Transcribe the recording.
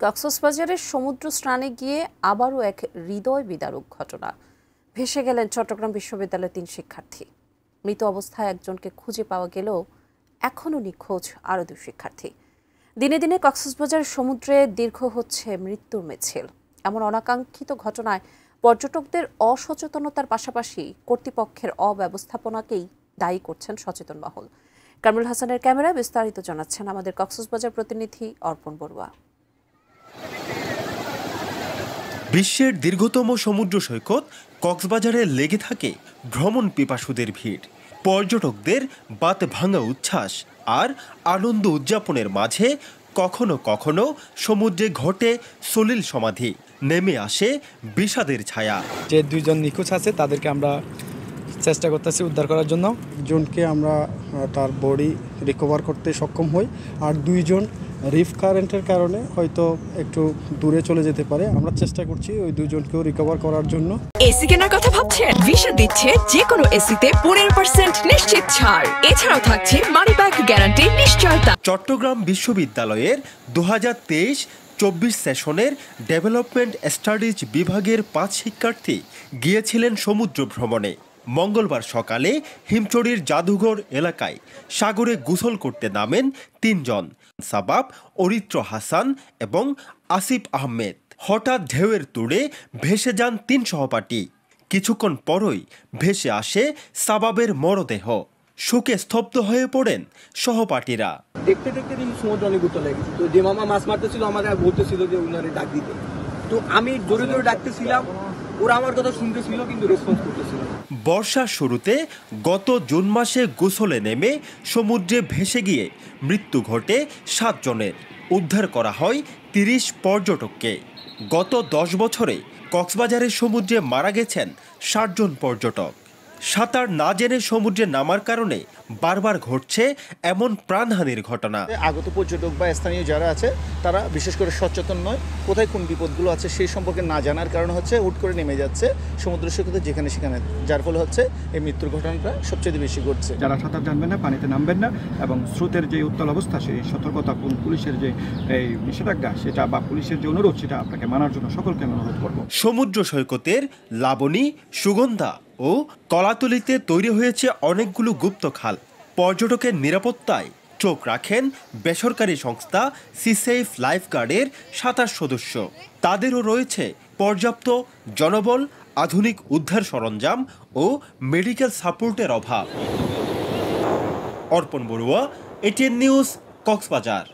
কক্সবাজারের সমুদ্র স্নানে গিয়ে আবারও এক হৃদয় বিদারক ঘটনা। ভেসে গেলেন চট্টগ্রাম বিশ্ববিদ্যালয়ের 3 শিক্ষার্থী। মৃত অবস্থায় একজনকে খুঁজে পাওয়া গেলেও এখনও নিখোঁজ আরও 2 শিক্ষার্থী। দিনে দিনে কক্সবাজারের সমুদ্রে দীর্ঘ হচ্ছে মৃত্যুর মিছিল। এমন অনাকাঙ্ক্ষিত ঘটনায় পর্যটকদের অসচেতনতার পাশাপাশি কর্তৃপক্ষের অব্যবস্থাপনাকেই দায়ী করছেন সচেতন মহল। কামরুল হাসানের ক্যামেরায় বিস্তারিত জানাচ্ছেন আমাদের কক্সবাজার প্রতিনিধি অর্পণ বড়ুয়া। বিশ্বের দীর্ঘতম সমুদ্র সৈকত কক্সবাজারে লেগে থাকে ভ্রমণ পিপাসুদের ভিড়। পর্যটকদের বাত ভাঙা উচ্ছ্বাস আর আনন্দ উদযাপনের মাঝে কখনো কখনো সমুদ্রে ঘটে সলিল সমাধি, নেমে আসে বিষাদের ছায়া। যে 2 জন নিখোঁজ আছে তাদেরকে আমরা চেষ্টা করতেছি উদ্ধার করার জন্য। জনকে আমরা তার বডি রিকভার করতে সক্ষম হই, আর 2 জন রিফ কারেন্টের কারণে হয়তো একটু দূরে চলে যেতে পারে। আমরা চেষ্টা করছি ওই 2 জনকেও রিকভার করার জন্য। এসি কেনার কথা ভাবছেন? ভিশন দিচ্ছে যে কোনো এসিতে 15% নিশ্চিত ছাড়। এছাড়াও থাকছে মানি ব্যাক গ্যারান্টি নিশ্চয়তা। চট্টগ্রাম বিশ্ববিদ্যালয়ের 2023-24 সেশনের ডেভেলপমেন্ট স্টাডিজ বিভাগের 5 শিক্ষার্থী গিয়েছিলেন সমুদ্র ভ্রমণে। মঙ্গলবার সকালে হিমচড়ির জাদুঘর এলাকায় সাগরে গোসল করতে নামেন 3 জন, সাবাব, অরিত্র হাসান এবং আসিফ আহমেদ। হঠাৎ ঢেউয়ের তোড়ে ভেসে যান 3 সহপাঠী। কিছুক্ষণ পরই ভেসে আসে সাবাবের মরদেহ। শোকে স্তব্ধ হয়ে পড়েন সহপাঠীরা। দেখতে দেখতে সমুদ্র অনেক উত্তর লেগেছে। তো যে মামা মাছ মারতেছিল আমাদের বলতেছিল যে উনারে ডাক দিতে, তো আমি জোরে জোরে ডাকতেছিলাম, ওরা আমার কথা শুনতেছিল কিন্তু রেসপন্স করতেছিল। বর্ষার শুরুতে গত জুন মাসে গোসলে নেমে সমুদ্রে ভেসে গিয়ে মৃত্যু ঘটে 7 জনের। উদ্ধার করা হয় 30 পর্যটককে। গত 10 বছরে কক্সবাজারের সমুদ্রে মারা গেছেন 60 জন পর্যটক। সাঁতার না জেনে সমুদ্রে নামার কারণে বারবার ঘটছে এমন প্রাণহানির ঘটনা। আগত পর্যটক বা স্থানীয় যারা আছে তারা বিশেষ করে সচেতন নয়, কোথায় কোন বিপদগুলো আছে সেই সম্পর্কে না জানার কারণে হচ্ছে হুট করে নেমে যাচ্ছে সমুদ্র সৈকতে যেখানে সেখানে, যার ফলে হচ্ছে এই মৃত্যুর ঘটনাটা সবচেয়ে বেশি ঘটছে। যারা সাঁতার জানবেন না, পানিতে নামবেন না, এবং স্রোতের যে উত্তাল অবস্থা সেই সতর্কতা, পুলিশের যে এই নিষেধাজ্ঞা সেটা বা পুলিশের যে অনুরোধ সেটা আপনাকে মানার জন্য সকলকে অনুরোধ করব। সমুদ্র সৈকতের লাবণী, সুগন্ধা ও কলাতলিতে তৈরি হয়েছে অনেকগুলো গুপ্ত খাল। পর্যটকের নিরাপত্তায় চোখ রাখেন বেসরকারি সংস্থা সি সেফ লাইফগার্ডের 27 সদস্য। তাদেরও রয়েছে পর্যাপ্ত জনবল, আধুনিক উদ্ধার সরঞ্জাম ও মেডিকেল সাপোর্টের অভাব। অর্পণ বড়ুয়া, এটিএন নিউজ, কক্সবাজার।